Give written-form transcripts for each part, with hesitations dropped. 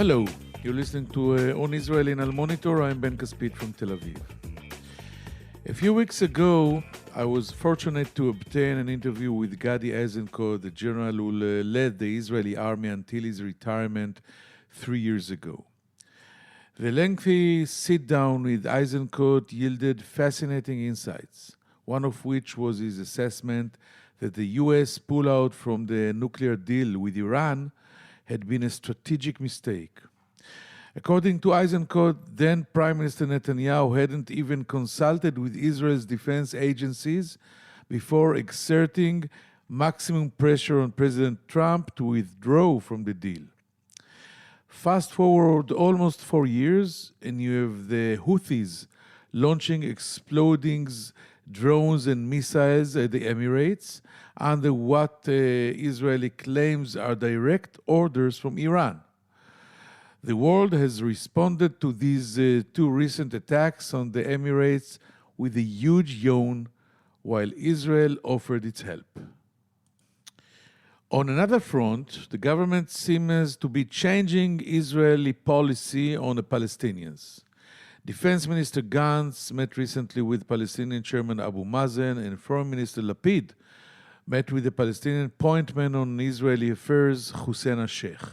Hello, you're listening to On Israel in Al-Monitor. I'm Ben Caspit from Tel Aviv. A few weeks ago, I was fortunate to obtain an interview with Gadi Eisenkot, the general who led the Israeli army until his retirement 3 years ago. The lengthy sit-down with Eisenkot yielded fascinating insights, one of which was his assessment that the U.S. pullout from the nuclear deal with Iran had been a strategic mistake. According to Eisenkot, then Prime Minister Netanyahu hadn't even consulted with Israel's defense agencies before exerting maximum pressure on President Trump to withdraw from the deal. Fast forward almost 4 years, and you have the Houthis launching exploding drones and missiles at the Emirates under what Israeli claims are direct orders from Iran. The world has responded to these two recent attacks on the Emirates with a huge yawn, while Israel offered its help. On another front, the government seems to be changing Israeli policy on the Palestinians. Defense Minister Gantz met recently with Palestinian Chairman Abu Mazen, and Foreign Minister Lapid met with the Palestinian point man on Israeli affairs, Hussein al-Sheikh.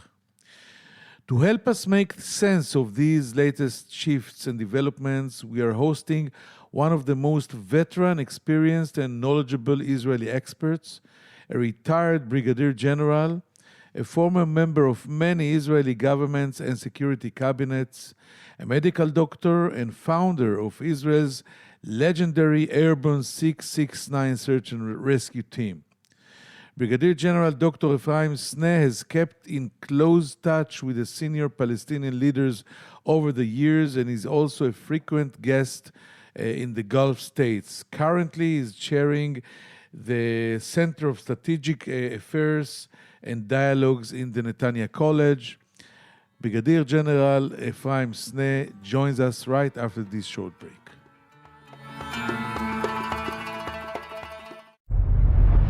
To help us make sense of these latest shifts and developments, we are hosting one of the most veteran, experienced, and knowledgeable Israeli experts, a retired brigadier general, a former member of many Israeli governments and security cabinets, a medical doctor, and founder of Israel's legendary Airborne 669 Search and Rescue Team. Brigadier General Dr. Ephraim Sneh has kept in close touch with the senior Palestinian leaders over the years and is also a frequent guest in the Gulf states. Currently, he is chairing the Center of Strategic Affairs and Dialogues in the Netanya College. Brigadier General Ephraim Sneh joins us right after this short break.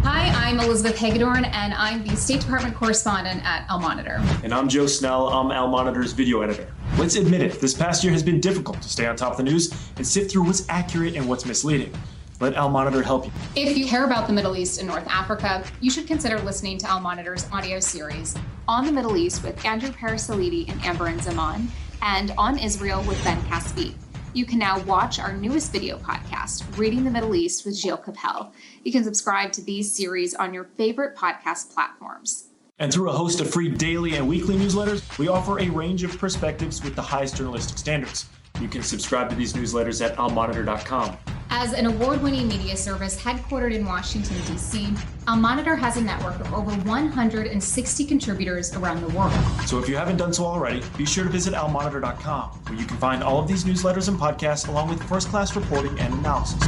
Hi, I'm Elizabeth Hagedorn, and I'm the State Department correspondent at Al-Monitor. And I'm Joe Snell. I'm Al-Monitor's video editor. Let's admit it, this past year has been difficult to stay on top of the news and sift through what's accurate and what's misleading. Let Al-Monitor help you. If you care about the Middle East and North Africa, you should consider listening to Al-Monitor's audio series On the Middle East with Andrew Parasalidi and Amber and Zaman, and On Israel with Ben Caspit. You can now watch our newest video podcast, Reading the Middle East with Gilles Capel. You can subscribe to these series on your favorite podcast platforms. And through a host of free daily and weekly newsletters, we offer a range of perspectives with the highest journalistic standards. You can subscribe to these newsletters at almonitor.com. As an award-winning media service headquartered in Washington, D.C., Al-Monitor has a network of over 160 contributors around the world. So if you haven't done so already, be sure to visit almonitor.com, where you can find all of these newsletters and podcasts along with first-class reporting and analysis.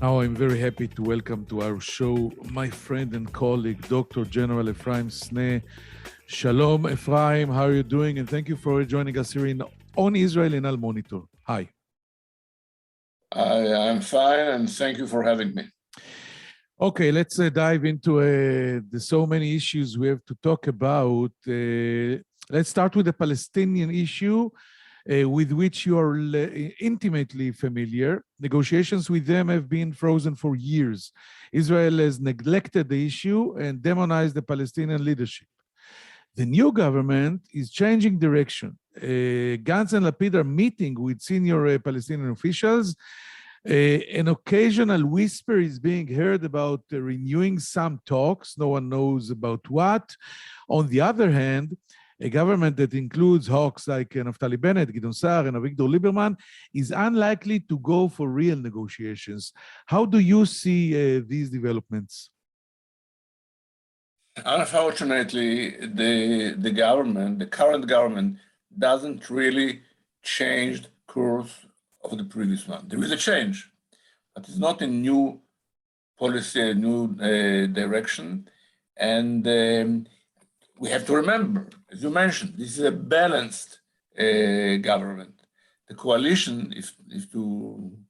Now I'm very happy to welcome to our show my friend and colleague, Dr. General Ephraim Sneh. Shalom, Ephraim. How are you doing? And thank you for joining us here on Israel in Al-Monitor. Hi. I'm fine, and thank you for having me. Okay, let's dive into the so many issues we have to talk about. Let's start with the Palestinian issue, with which you are intimately familiar. Negotiations with them have been frozen for years. Israel has neglected the issue and demonized the Palestinian leadership. The new government is changing direction. Gantz and Lapid are meeting with senior Palestinian officials. An occasional whisper is being heard about renewing some talks. No one knows about what. On the other hand, a government that includes hawks like Naftali Bennett, Gideon Sa'ar, and Avigdor Lieberman is unlikely to go for real negotiations. How do you see these developments? Unfortunately, the current government doesn't really change the course of the previous one. There is a change, but it's not a new policy, a new direction. And we have to remember, as you mentioned, this is a balanced government. the coalition,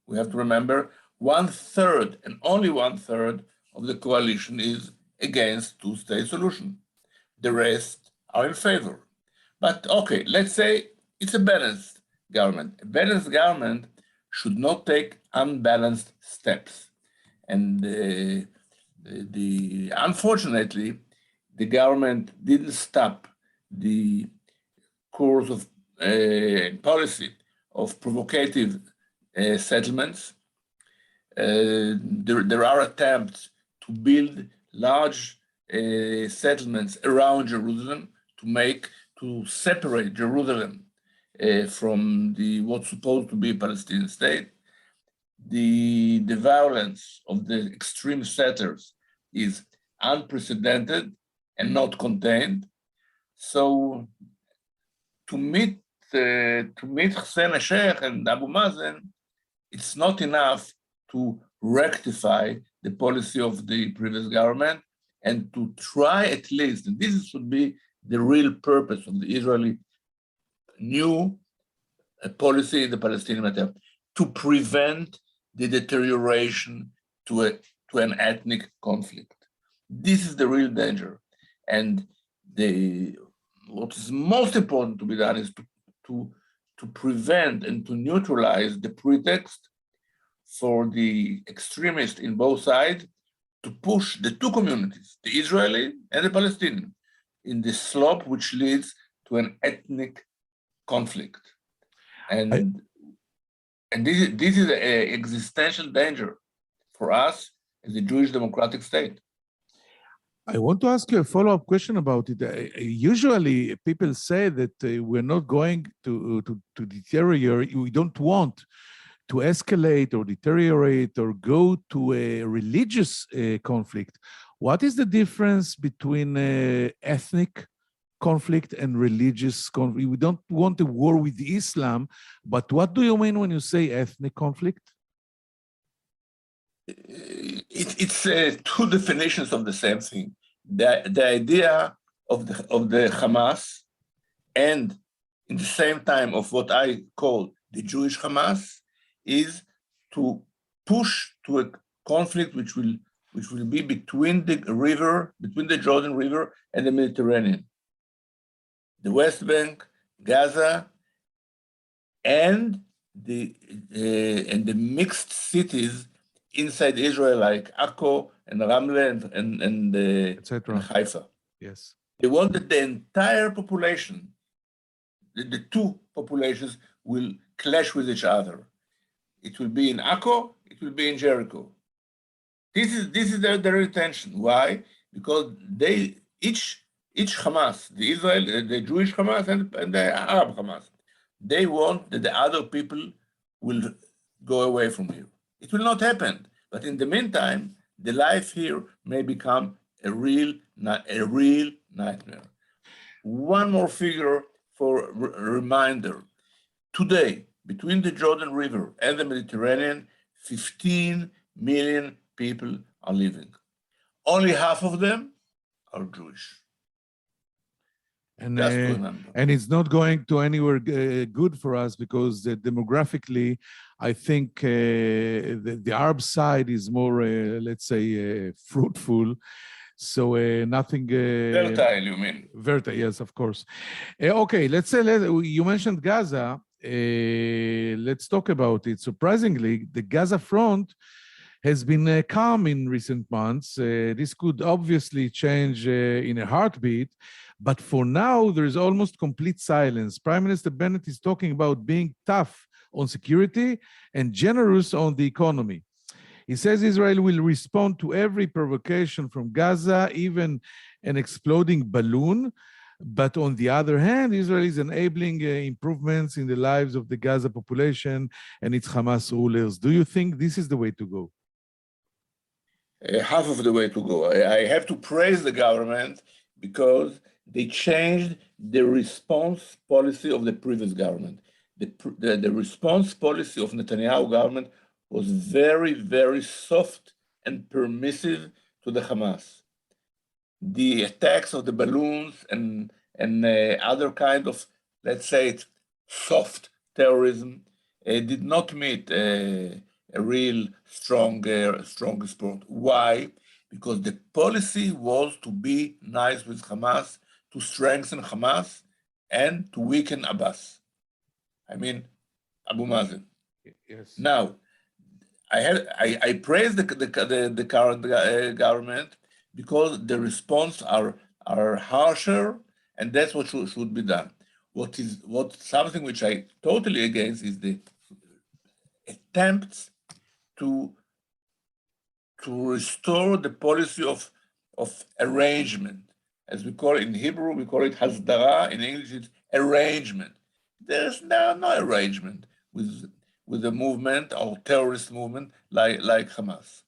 we have to remember, 1/3 and only 1/3 of the coalition is against two-state solution. The rest are in favor. But okay, let's say it's a balanced government. A balanced government should not take unbalanced steps. And unfortunately, the government didn't stop the course of policy of provocative settlements. There are attempts to build large settlements around Jerusalem to separate Jerusalem from what's supposed to be a Palestinian state. The violence of the extreme settlers is unprecedented and not contained. So to meet Hussein al-Sheikh and Abu Mazen, it's not enough to rectify the policy of the previous government and to try at least, and this should be the real purpose of the Israeli new policy in the Palestinian matter, to prevent the deterioration to an ethnic conflict. This is the real danger. And what is most important to be done is to prevent and to neutralize the pretext for the extremists in both sides to push the two communities, the Israeli and the Palestinian, in the slope which leads to an ethnic conflict. And this is an existential danger for us as a Jewish democratic state. I want to ask you a follow-up question about it. Usually people say that we're not going to deteriorate, we don't want to escalate or deteriorate or go to a religious conflict. What is the difference between ethnic conflict and religious conflict? We don't want a war with Islam, but what do you mean when you say ethnic conflict? It's two definitions of the same thing. The idea of the Hamas, and in the same time of what I call the Jewish Hamas, is to push to a conflict which will be between the Jordan River and the Mediterranean, the West Bank, Gaza, and the mixed cities inside Israel, like Akko and Ramle and Haifa. Yes. They want that the entire population, the two populations, will clash with each other. It will be in Akko, it will be in Jericho. This is their intention. Why? Because each Hamas, the Jewish Hamas and the Arab Hamas, they want that the other people will go away from you. It will not happen. But in the meantime, the life here may become a real nightmare. One more figure for reminder. Today, between the Jordan River and the Mediterranean, 15 million people are living. Only half of them are Jewish. And it's not going to anywhere good for us because demographically, I think the Arab side is more, let's say, fruitful. So nothing... Fertile, you mean? Fertile, yes, of course. Okay, let's say, you mentioned Gaza. Let's talk about it. Surprisingly, the Gaza front has been calm in recent months. This could obviously change in a heartbeat, but for now, there is almost complete silence. Prime Minister Bennett is talking about being tough on security and generous on the economy. He says Israel will respond to every provocation from Gaza, even an exploding balloon. But on the other hand, Israel is enabling improvements in the lives of the Gaza population and its Hamas rulers. Do you think this is the way to go? Half of the way to go. I have to praise the government because they changed the response policy of the previous government. The response policy of Netanyahu government was very, very soft and permissive to the Hamas. The attacks of the balloons and other kind of, let's say it, soft terrorism did not meet a real strong support. Why? Because the policy was to be nice with Hamas, to strengthen Hamas, and to weaken Abbas. I mean, Abu Mazen. Yes. Now, I praise the current government because the response are harsher, and that's what should be done. Something which I totally against is the attempts to restore the policy of arrangement, as we call it in Hebrew, we call it hasdara. In English, it's arrangement. There's no arrangement with a movement or terrorist movement like Hamas.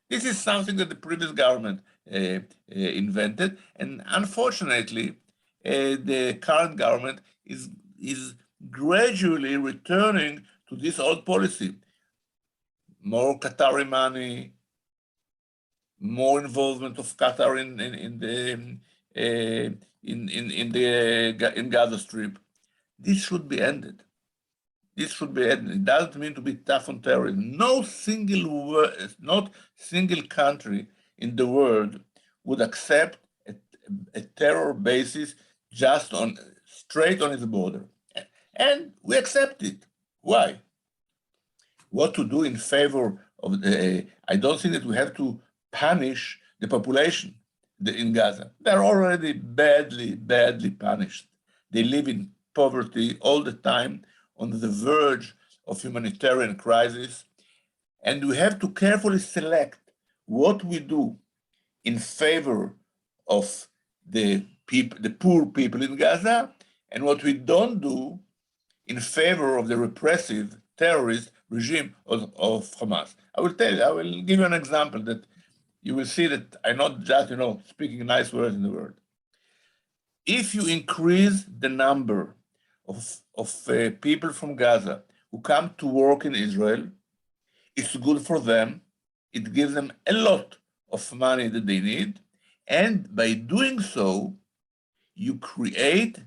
This is something that the previous government invented, and unfortunately, the current government is gradually returning to this old policy. More Qatari money, more involvement of Qatar in Gaza Strip. This should be ended. This should be ended. It doesn't mean to be tough on terrorism. No single country in the world would accept a terror basis just straight on its border. And we accept it. Why? What to do in favor of I don't think that we have to punish the population in Gaza. They're already badly punished. They live in poverty all the time, on the verge of humanitarian crisis. And we have to carefully select what we do in favor of the poor people in Gaza, and what we don't do in favor of the repressive terrorist regime of Hamas. I will give you an example that you will see that I'm not just, speaking nice words in the world. If you increase the number of people from Gaza who come to work in Israel, it's good for them. It gives them a lot of money that they need. And by doing so, you create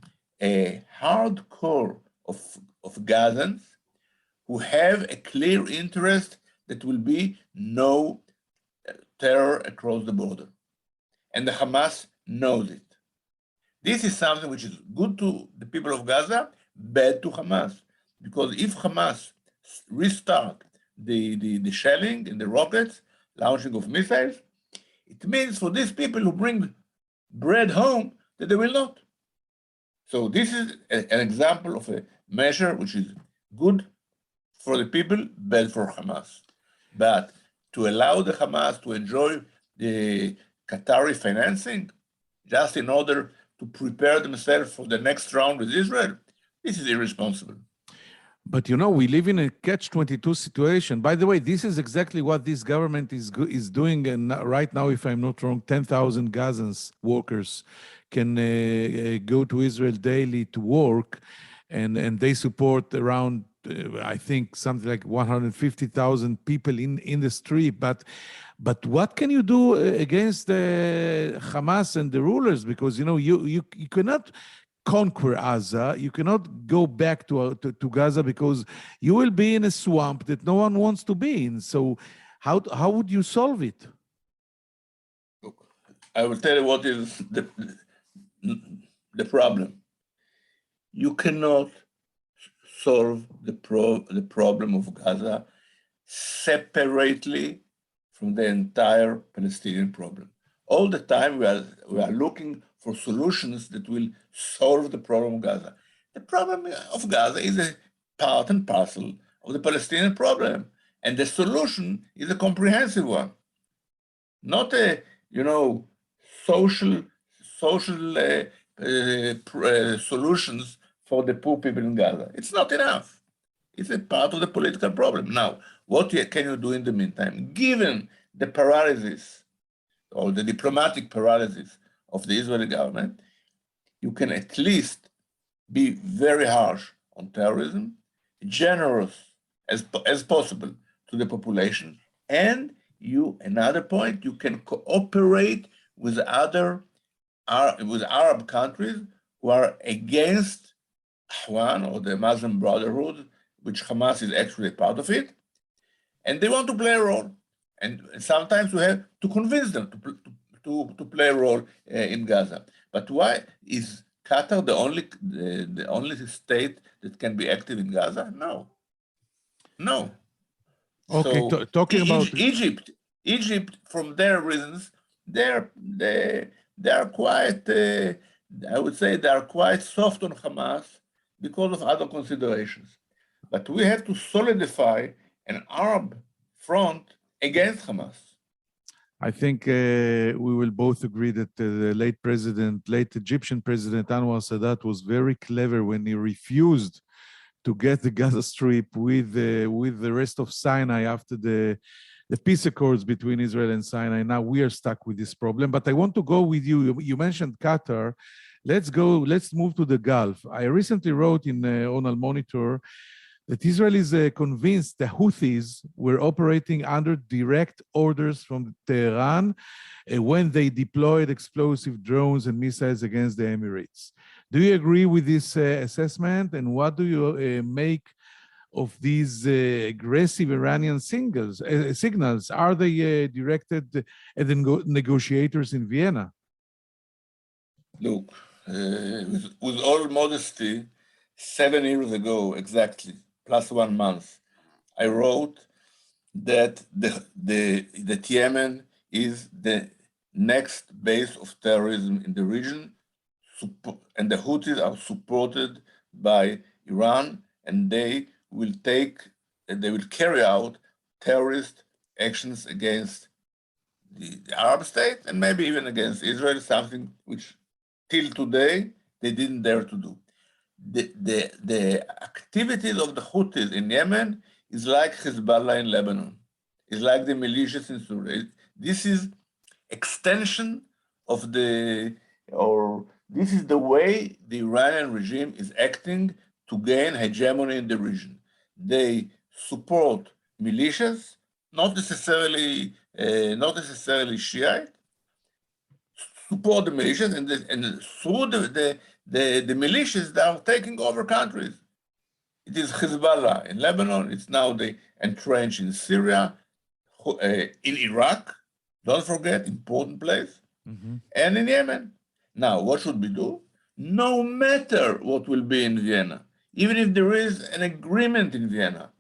a hardcore of Gazans who have a clear interest that will be no terror across the border. And the Hamas knows it. This is something which is good to the people of Gaza, bad to Hamas. Because if Hamas restart the shelling and the rockets, launching of missiles, it means for these people who bring bread home that they will not. So this is an example of a measure which is good for the people, bad for Hamas. But to allow the Hamas to enjoy the Qatari financing just in order to prepare themselves for the next round with Israel, this is irresponsible. But we live in a catch-22 situation. By the way, this is exactly what this government is doing. And right now, if I'm not wrong, 10,000 Gazans workers can go to Israel daily to work, and they support around, I think, something like 150,000 people in the street. But what can you do against the Hamas and the rulers? Because you cannot conquer Gaza. You cannot go back to Gaza because you will be in a swamp that no one wants to be in. So how would you solve it? Look, I will tell you what is the problem. You cannot solve the problem of Gaza separately from the entire Palestinian problem. All the time we are looking for solutions that will solve the problem of Gaza. The problem of Gaza is a part and parcel of the Palestinian problem, and the solution is a comprehensive one, not a social solutions for the poor people in Gaza. It's not enough. It's a part of the political problem. Now, what can you do in the meantime? Given the paralysis or the diplomatic paralysis of the Israeli government, you can at least be very harsh on terrorism, generous as possible to the population, and another point, you can cooperate with Arab countries who are against one or the Muslim Brotherhood, which Hamas is actually a part of it, and they want to play a role. And sometimes we have to convince them to play a role in Gaza. But why is Qatar the only state that can be active in Gaza? No. Okay, So talking about Egypt, from their reasons, they are quite. I would say they are quite soft on Hamas because of other considerations. But we have to solidify an Arab front against Hamas. I think we will both agree that the late Egyptian President Anwar Sadat was very clever when he refused to get the Gaza Strip with the rest of Sinai after the peace accords between Israel and Sinai. Now we are stuck with this problem. But I want to go with you. You mentioned Qatar. Let's move to the Gulf. I recently wrote on Al Monitor that Israel is convinced the Houthis were operating under direct orders from Tehran when they deployed explosive drones and missiles against the Emirates. Do you agree with this assessment? And what do you make of these aggressive Iranian signals? Are they directed at the negotiators in Vienna? Look, with all modesty, 7 years ago exactly, plus 1 month, I wrote that that Yemen is the next base of terrorism in the region, and the Houthis are supported by Iran, and they will carry out terrorist actions against the Arab state and maybe even against Israel, something which till today they didn't dare to do. The activities of the Houthis in Yemen is like Hezbollah in Lebanon. It's like the militias in Syria. This is extension of this is the way the Iranian regime is acting to gain hegemony in the region. They support militias, not necessarily Shiite, support the militias, and through the militias, they are taking over countries. It is Hezbollah in Lebanon. It's now they entrenched in Syria, in Iraq. Don't forget, important place, and in Yemen. Now, what should we do? No matter what will be in Vienna, even if there is an agreement in Vienna,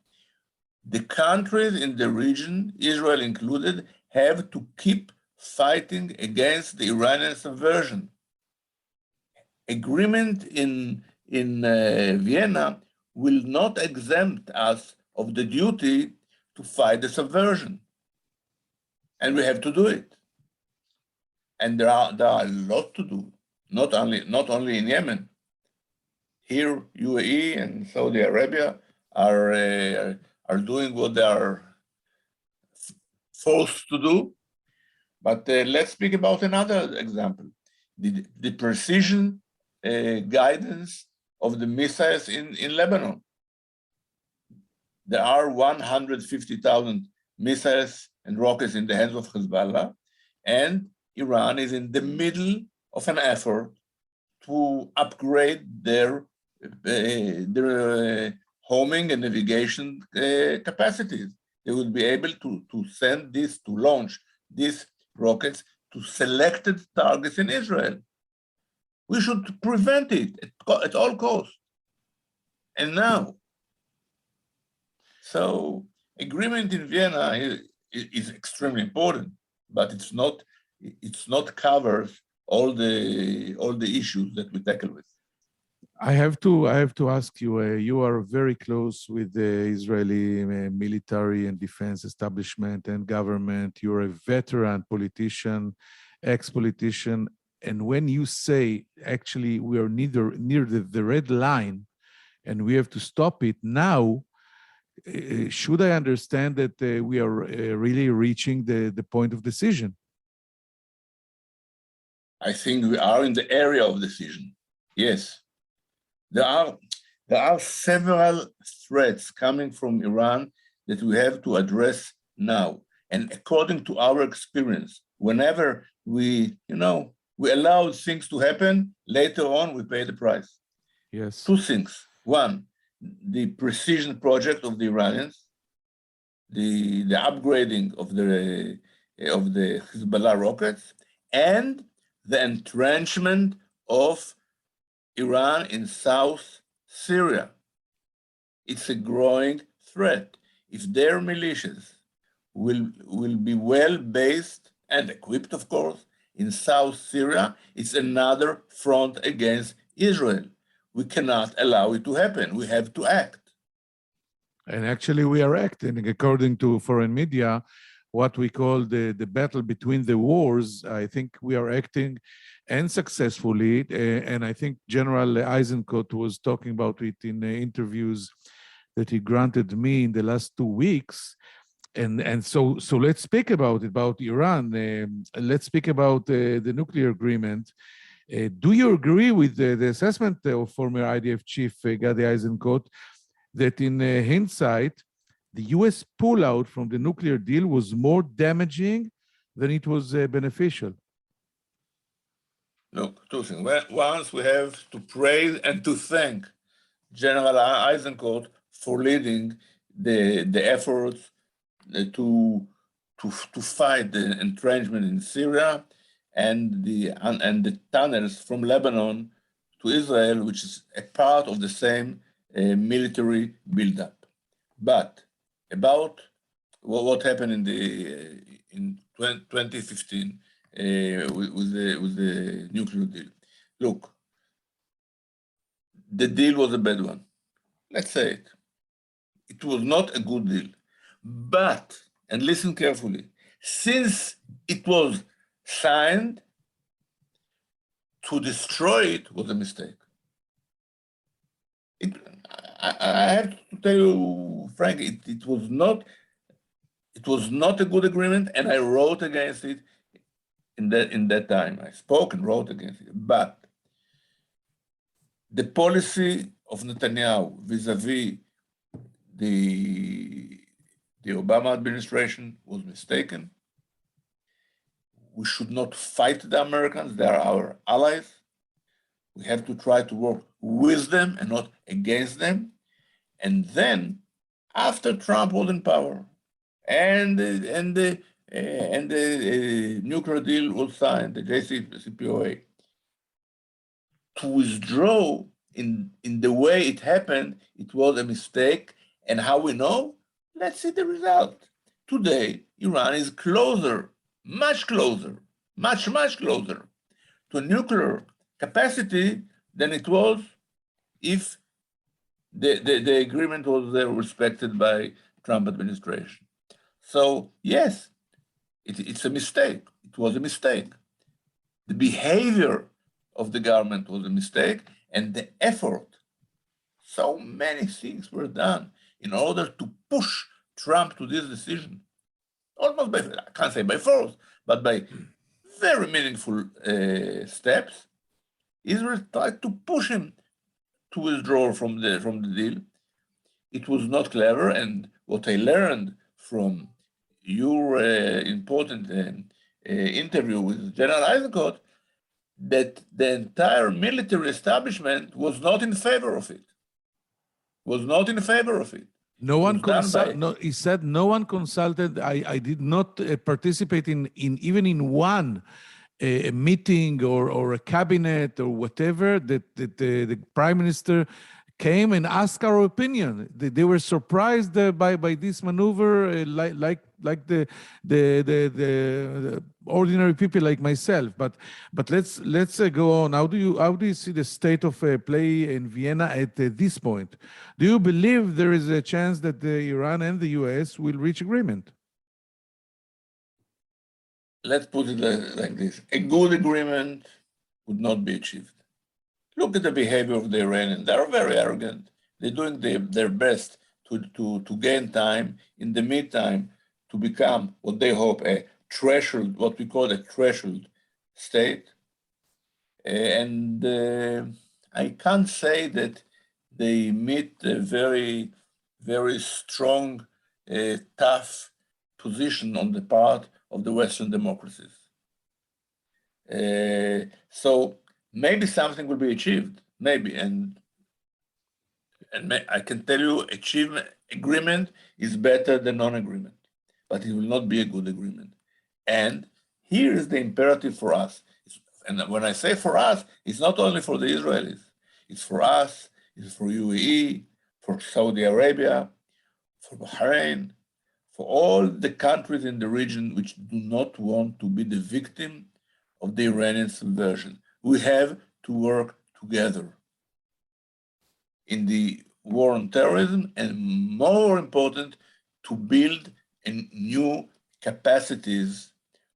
the countries in the region, Israel included, have to keep fighting against the Iranian subversion. Agreement in Vienna will not exempt us of the duty to fight the subversion. And we have to do it. And there are a lot to do, not only in Yemen. Here, UAE and Saudi Arabia are doing what they are forced to do. But let's speak about another example: the precision guidance of the missiles in Lebanon. There are 150,000 missiles and rockets in the hands of Hezbollah, and Iran is in the middle of an effort to upgrade their homing and navigation capacities. They will be able to launch these rockets to selected targets in Israel. We should prevent it at all costs. And now, so agreement in Vienna is extremely important, but it's not covers all the issues that we tackle with. I have to ask you. You are very close with the Israeli military and defense establishment and government. You're a veteran politician, ex-politician, and when you say actually we are near the red line, and we have to stop it now, should I understand that we are really reaching the point of decision? I think we are in the area of decision. Yes. There are several threats coming from Iran that we have to address now. And according to our experience, whenever we allow things to happen, later on we pay the price. Yes. Two things. One, the precision project of the Iranians, the upgrading of the Hezbollah rockets, and the entrenchment of Iran in South Syria. It's a growing threat. If their militias will be well based and equipped, of course, in South Syria, it's another front against Israel. We cannot allow it to happen. We have to act. And actually, we are acting according to foreign media, what we call the battle between the wars. I think we are acting and successfully. And I think General Eisenkot was talking about it in interviews that he granted me in the last 2 weeks. And so let's speak about Iran. Let's speak about the nuclear agreement. Do you agree with the assessment of former IDF chief Gadi Eisenkot that in hindsight, the US pullout from the nuclear deal was more damaging than it was beneficial? Look, two things. Once we have to praise and to thank General Eisenkot for leading the efforts to fight the entrenchment in Syria and the tunnels from Lebanon to Israel, which is a part of the same military buildup. But about what happened in 2015 with the nuclear deal. Look, the deal was a bad one. Let's say it. It was not a good deal. But, and listen carefully, since it was signed, to destroy it was a mistake. I have to tell you, Frank, it was not a good agreement, and I wrote against it in that time. I spoke and wrote against it. But the policy of Netanyahu vis-a-vis the Obama administration was mistaken. We should not fight the Americans. They are our allies. We have to try to work with them and not against them. And then, after Trump was in power and the nuclear deal was signed, the JCPOA, to withdraw in the way it happened, it was a mistake. And how we know? Let's see the result. Today, Iran is closer, much closer, much closer to nuclear capacity than it was if the agreement was respected by Trump administration. So yes, it's a mistake. It was a mistake. The behavior of the government was a mistake, and the effort. So many things were done in order to push Trump to this decision, almost by, I can't say by force, but by very meaningful steps. Israel tried to push him to withdraw from the deal. It was not clever, and what I learned from your important interview with General Eisenkot, that the entire military establishment was not in favor of it. No one consulted. No, he said no one consulted. I did not participate in even in one a meeting or a cabinet or whatever that the prime minister came and asked our opinion. They were surprised by this maneuver, like the ordinary people like myself. But let's go on. How do you see the state of play in Vienna at this point? Do you believe there is a chance that Iran and the US will reach agreement? Let's put it like this. A good agreement would not be achieved. Look at the behavior of the Iranians. They are very arrogant. They're doing their best to gain time. In the meantime, to become what they hope a threshold, what we call a threshold state. And I can't say that they meet a very, very strong, tough position on the part of the Western democracies. So maybe something will be achieved, maybe, and I can tell you, agreement is better than non-agreement, but it will not be a good agreement. And here is the imperative for us. And when I say for us, it's not only for the Israelis. It's for us, it's for UAE, for Saudi Arabia, for Bahrain, for all the countries in the region which do not want to be the victim of the Iranian subversion. We have to work together in the war on terrorism, and more important, to build new capacities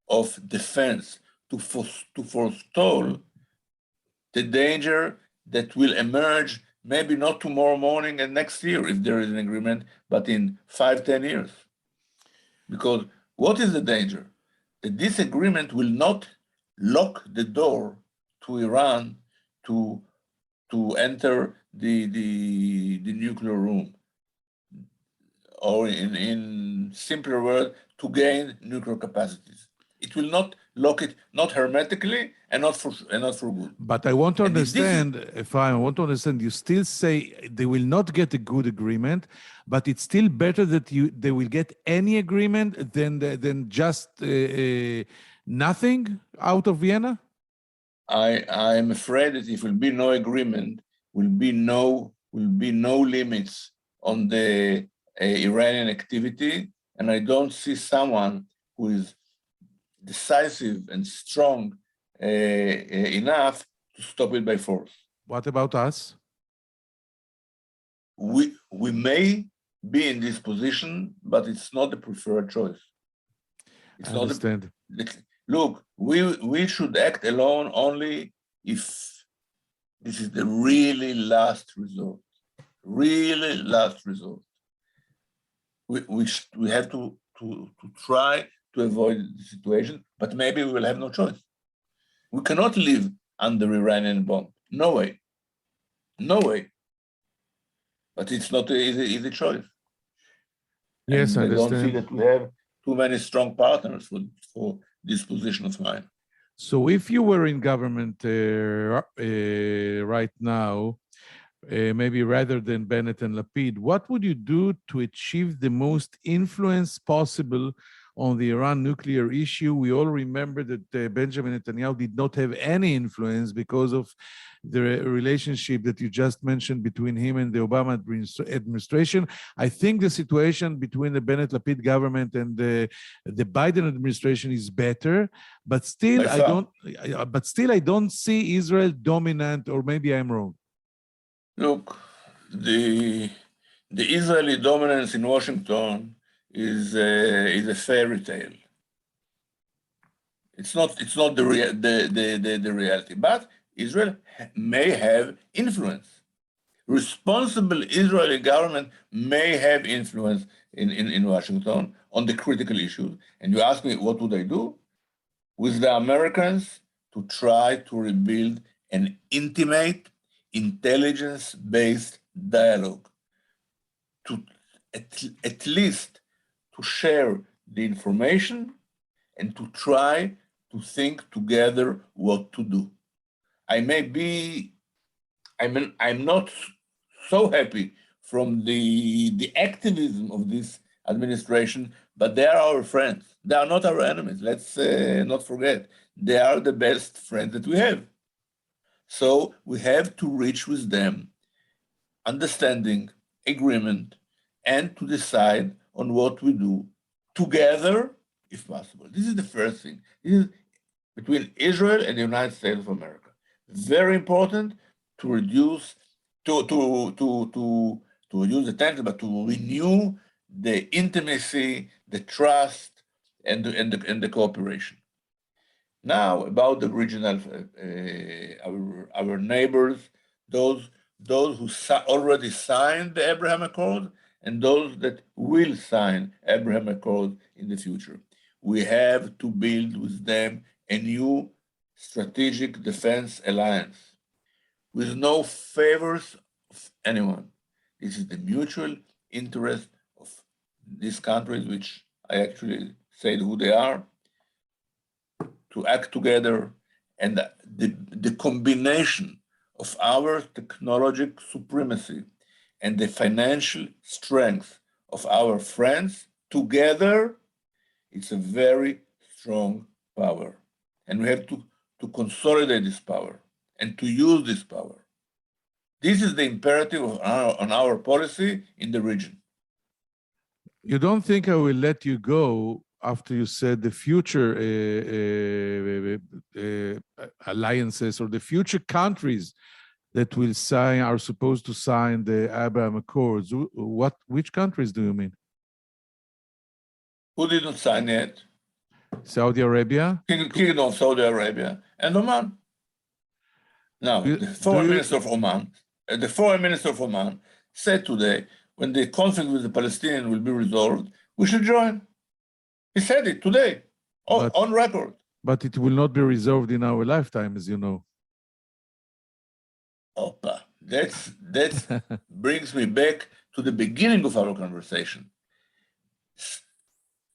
of defense to forestall the danger that will emerge, maybe not tomorrow morning and next year if there is an agreement, but in 5-10 years. Because what is the danger? That this agreement will not lock the door to Iran to enter the nuclear room, or in simpler words, to gain nuclear capacities. It will not lock it, not hermetically, and not for good. But I want to understand, you still say they will not get a good agreement, but it's still better that they will get any agreement than just nothing out of Vienna? I'm afraid that if will be no agreement, will be no limits on the Iranian activity, and I don't see someone who is decisive and strong enough to stop it by force. What about us? We may be in this position, but it's not the preferred choice. It's I understand. Look, we should act alone only if this is the really last resort. Really last resort. We have to try to avoid the situation, but maybe we will have no choice. We cannot live under Iranian bomb. No way. No way. But it's not an easy choice. Yes, and I understand. don't see that we have too many strong partners for this position of mine. So if you were in government right now, maybe rather than Bennett and Lapid, what would you do to achieve the most influence possible on the Iran nuclear issue? We all remember that Benjamin Netanyahu did not have any influence because of the relationship that you just mentioned between him and the Obama administration. I think the situation between the Bennett-Lapid government and the Biden administration is better, but still I don't see Israel dominant, or maybe I'm wrong. Look, the Israeli dominance in Washington is a fairy tale. It's not the reality, but Israel may have influence. Responsible Israeli government may have influence in Washington on the critical issues. And you ask me, what would I do? With the Americans, to try to rebuild an intimate, intelligence-based dialogue, to at least to share the information and to try to think together what to do. I'm not so happy from the activism of this administration, but they are our friends. They are not our enemies. Let's not forget. They are the best friends that we have. So we have to reach with them understanding, agreement, and to decide on what we do together, if possible. This is the first thing. This is between Israel and the United States of America. Very important to reduce the tension, but to renew the intimacy, the trust, and the cooperation. Now, about the regional, our neighbors, those who already signed the Abraham Accord, and those that will sign Abraham Accord in the future. We have to build with them a new strategic defense alliance with no favors of anyone. This is the mutual interest of these countries, which I actually said who they are, to act together, and the combination of our technological supremacy and the financial strength of our friends together, it's a very strong power. And we have to consolidate this power and to use this power. This is the imperative on our policy in the region. You don't think I will let you go after you said the future alliances or the future countries that will sign, are supposed to sign the Abraham Accords? Which countries do you mean? Who didn't sign yet? Saudi Arabia? Kingdom of Saudi Arabia and Oman. Now, the foreign minister of Oman said today, when the conflict with the Palestinians will be resolved, we should join. He said it today, on record. But it will not be resolved in our lifetime, as you know. Opa, that brings me back to the beginning of our conversation.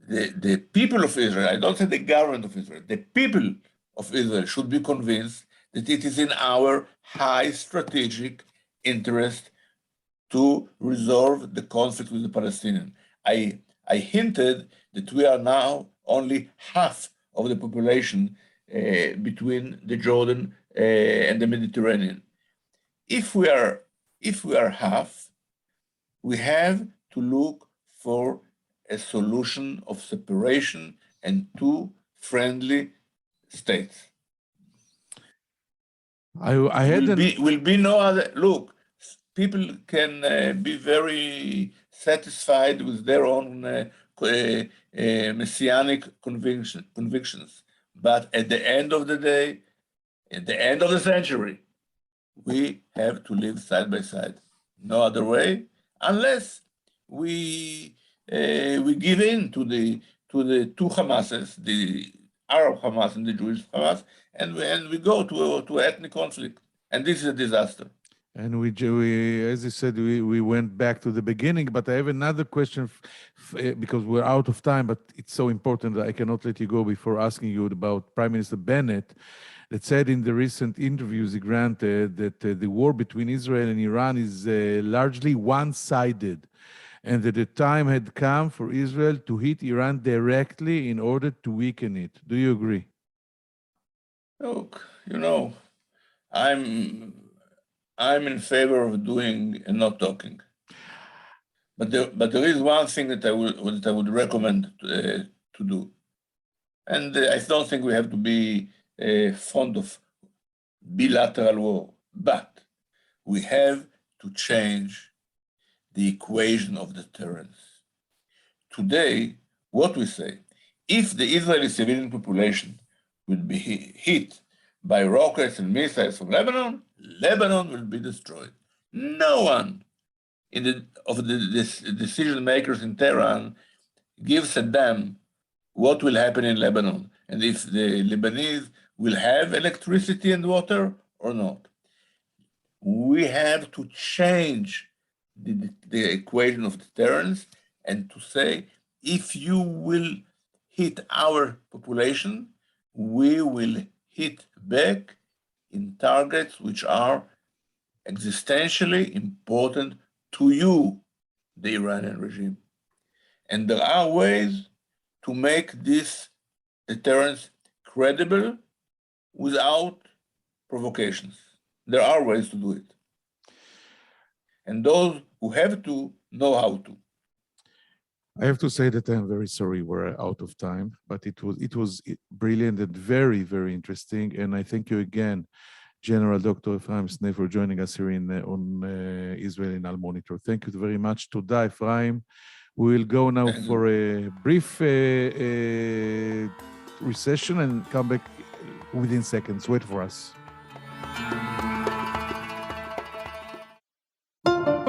The people of Israel, I don't say the government of Israel, the people of Israel should be convinced that it is in our high strategic interest to resolve the conflict with the Palestinians. I hinted that we are now only half of the population between the Jordan and the Mediterranean. If we are half, we have to look for a solution of separation and two friendly states. Will be no other. Look, people can be very satisfied with their own messianic convictions, but at the end of the day, at the end of the century, we have to live side by side. No other way, unless we give in to the two Hamases, the Arab Hamas and the Jewish Hamas, and we go to ethnic conflict, and this is a disaster. And we, as you said, we went back to the beginning. But I have another question, because we're out of time. But it's so important that I cannot let you go before asking you about Prime Minister Bennett, that said in the recent interviews he granted that the war between Israel and Iran is largely one-sided, and that the time had come for Israel to hit Iran directly in order to weaken it. Do you agree? Look, I'm in favor of doing and not talking. But there is one thing that I would recommend to do, and I don't think we have to be fond of bilateral war, but we have to change the equation of deterrence. Today, what we say, if the Israeli civilian population would be hit by rockets and missiles from Lebanon, Lebanon will be destroyed. No one of the decision makers in Tehran gives a damn what will happen in Lebanon and if the Lebanese will have electricity and water or not. We have to change the equation of deterrence and to say, if you will hit our population, we will hit back in targets which are existentially important to you, the Iranian regime. And there are ways to make this deterrence credible without provocations. There are ways to do it. And those who have to know how to. I have to say that I'm very sorry we're out of time, but it was brilliant and very, very interesting. And I thank you again, General Dr. Ephraim Sneh, for joining us here on Israel in Al Monitor. Thank you very much. Toda, Ephraim. We will go now for a brief recession and come back within seconds. Wait for us.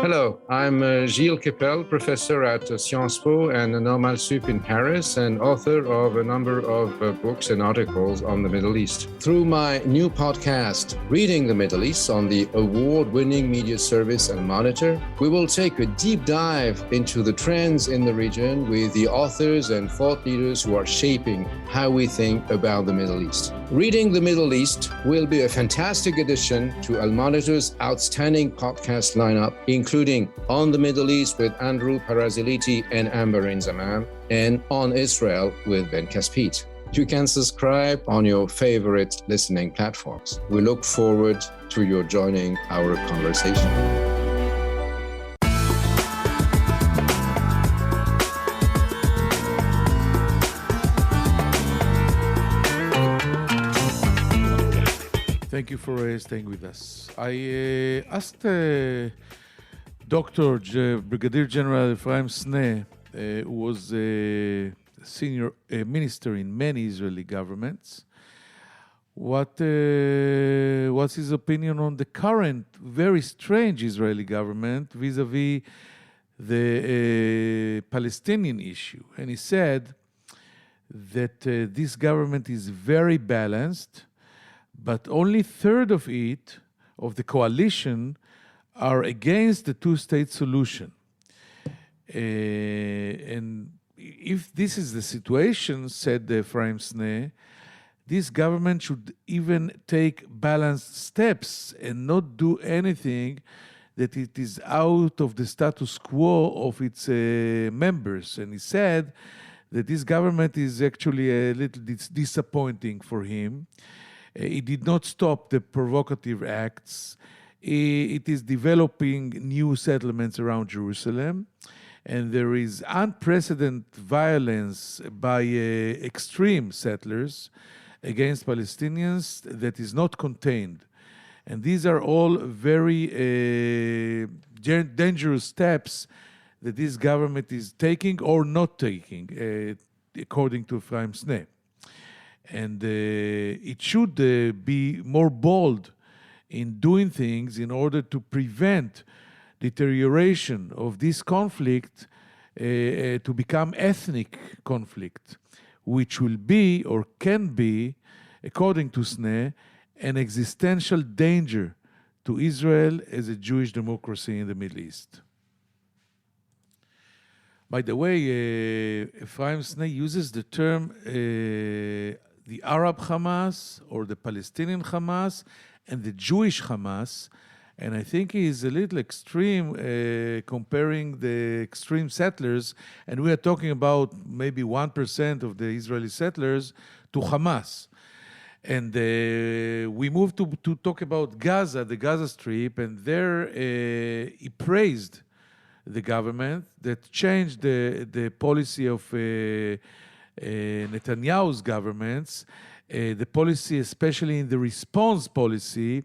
Hello, I'm Gilles Kepel, professor at Sciences Po and Normal Sup in Paris, and author of a number of books and articles on the Middle East. Through my new podcast, Reading the Middle East, on the award-winning media service and Monitor, we will take a deep dive into the trends in the region with the authors and thought leaders who are shaping how we think about the Middle East. Reading the Middle East will be a fantastic addition to Al-Monitor's outstanding podcast lineup, including On the Middle East with Andrew Paraziliti and Amberin Zaman, and On Israel with Ben Caspit. You can subscribe on your favorite listening platforms. We look forward to your joining our conversation. Thank you for staying with us. I asked Dr. Brigadier General Ephraim Sneh, who was a senior minister in many Israeli governments, what's his opinion on the current, very strange Israeli government vis-a-vis the Palestinian issue. And he said that this government is very balanced, but only a third of it, of the coalition, are against the two-state solution. And if this is the situation, said Ephraim Sneh, this government should even take balanced steps and not do anything that it is out of the status quo of its members. And he said that this government is actually a little disappointing for him. It did not stop the provocative acts. It is developing new settlements around Jerusalem, and there is unprecedented violence by extreme settlers against Palestinians that is not contained. And these are all very dangerous steps that this government is taking or not taking, according to Ephraim Sneh. And it should be more bold in doing things in order to prevent deterioration of this conflict to become ethnic conflict, which will be or can be, according to Sneh, an existential danger to Israel as a Jewish democracy in the Middle East. By the way, Ephraim Sneh uses the term the Arab Hamas or the Palestinian Hamas and the Jewish Hamas, and I think he is a little extreme comparing the extreme settlers, and we are talking about maybe 1% of the Israeli settlers to Hamas. And we moved to talk about Gaza, the Gaza Strip, and there he praised the government that changed the policy of Netanyahu's governments, the policy, especially in the response policy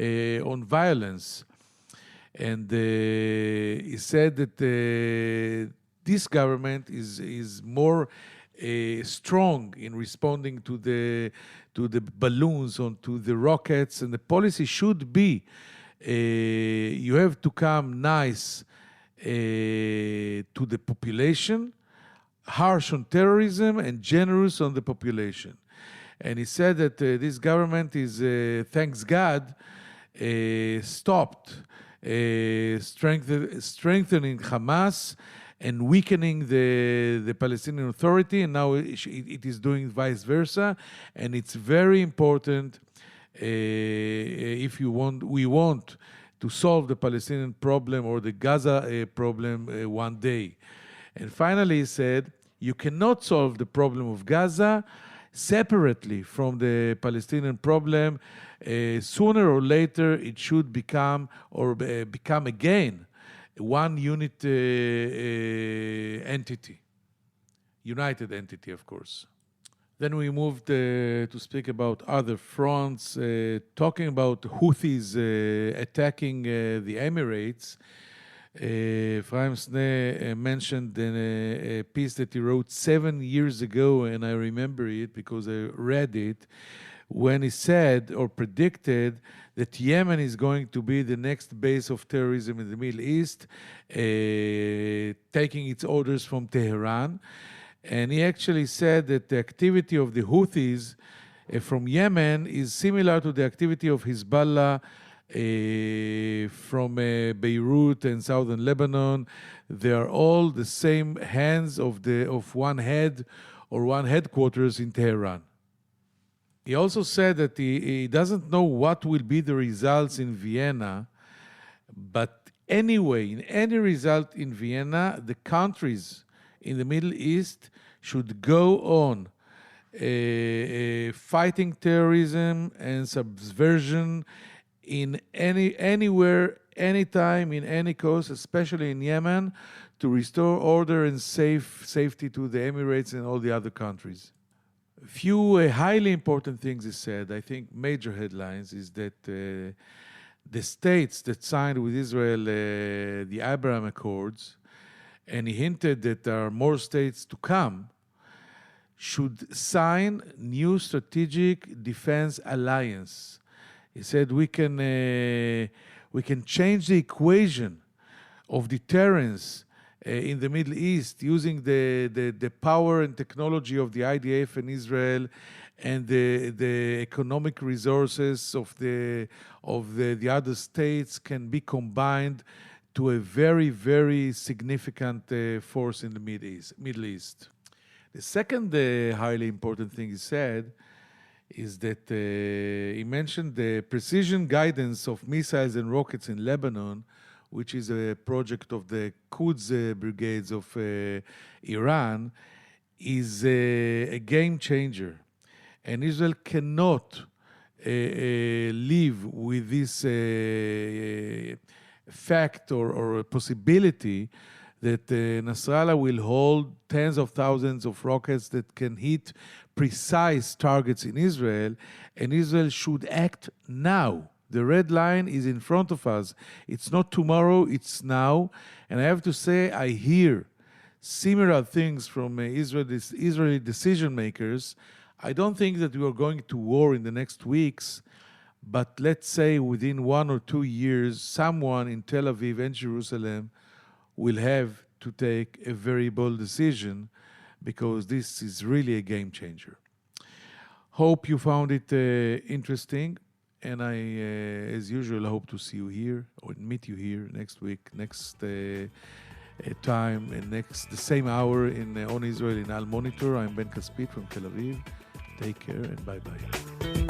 on violence. And he said that this government is more strong in responding to the balloons, to the rockets, and the policy should be you have to come nice to the population, harsh on terrorism, and generous on the population. And he said that this government is, thanks God, stopped strengthening Hamas and weakening the Palestinian Authority, and now it is doing vice versa. And it's very important if we want to solve the Palestinian problem or the Gaza problem one day. And finally, he said, you cannot solve the problem of Gaza separately from the Palestinian problem. Sooner or later, it should become again one unit entity, united entity, of course. Then we moved to speak about other fronts, talking about Houthis attacking the Emirates. Ephraim Sneh mentioned in a piece that he wrote 7 years ago, and I remember it because I read it, when he said or predicted that Yemen is going to be the next base of terrorism in the Middle East, taking its orders from Tehran. And he actually said that the activity of the Houthis from Yemen is similar to the activity of Hezbollah from Beirut and southern Lebanon. They are all the same hands of one head or one headquarters in Tehran. He also said that he doesn't know what will be the results in Vienna, but anyway, in any result in Vienna, the countries in the Middle East should go on fighting terrorism and subversion in anywhere, anytime, in any cause, especially in Yemen, to restore order and safety to the Emirates and all the other countries. A few highly important things he said, I think major headlines, is that the states that signed with Israel the Abraham Accords, and he hinted that there are more states to come, should sign new strategic defense alliance. He said we can change the equation of deterrence in the Middle East using the power and technology of the IDF in Israel and the economic resources of the other states can be combined to a very, very significant force in the Middle East. The second highly important thing he said is that he mentioned the precision guidance of missiles and rockets in Lebanon, which is a project of the Quds brigades of Iran, is a game changer. And Israel cannot live with this fact or possibility that Nasrallah will hold tens of thousands of rockets that can hit precise targets in Israel, and Israel should act now. The red line is in front of us. It's not tomorrow, it's now. And I have to say, I hear similar things from Israeli decision makers. I don't think that we are going to war in the next weeks, but let's say within 1 or 2 years, someone in Tel Aviv and Jerusalem will have to take a very bold decision, because this is really a game changer. Hope you found it interesting, and I, as usual, hope to see you here or meet you here next week, next time, and the same hour on Israel in Al Monitor. I'm Ben Caspit from Tel Aviv. Take care and bye-bye.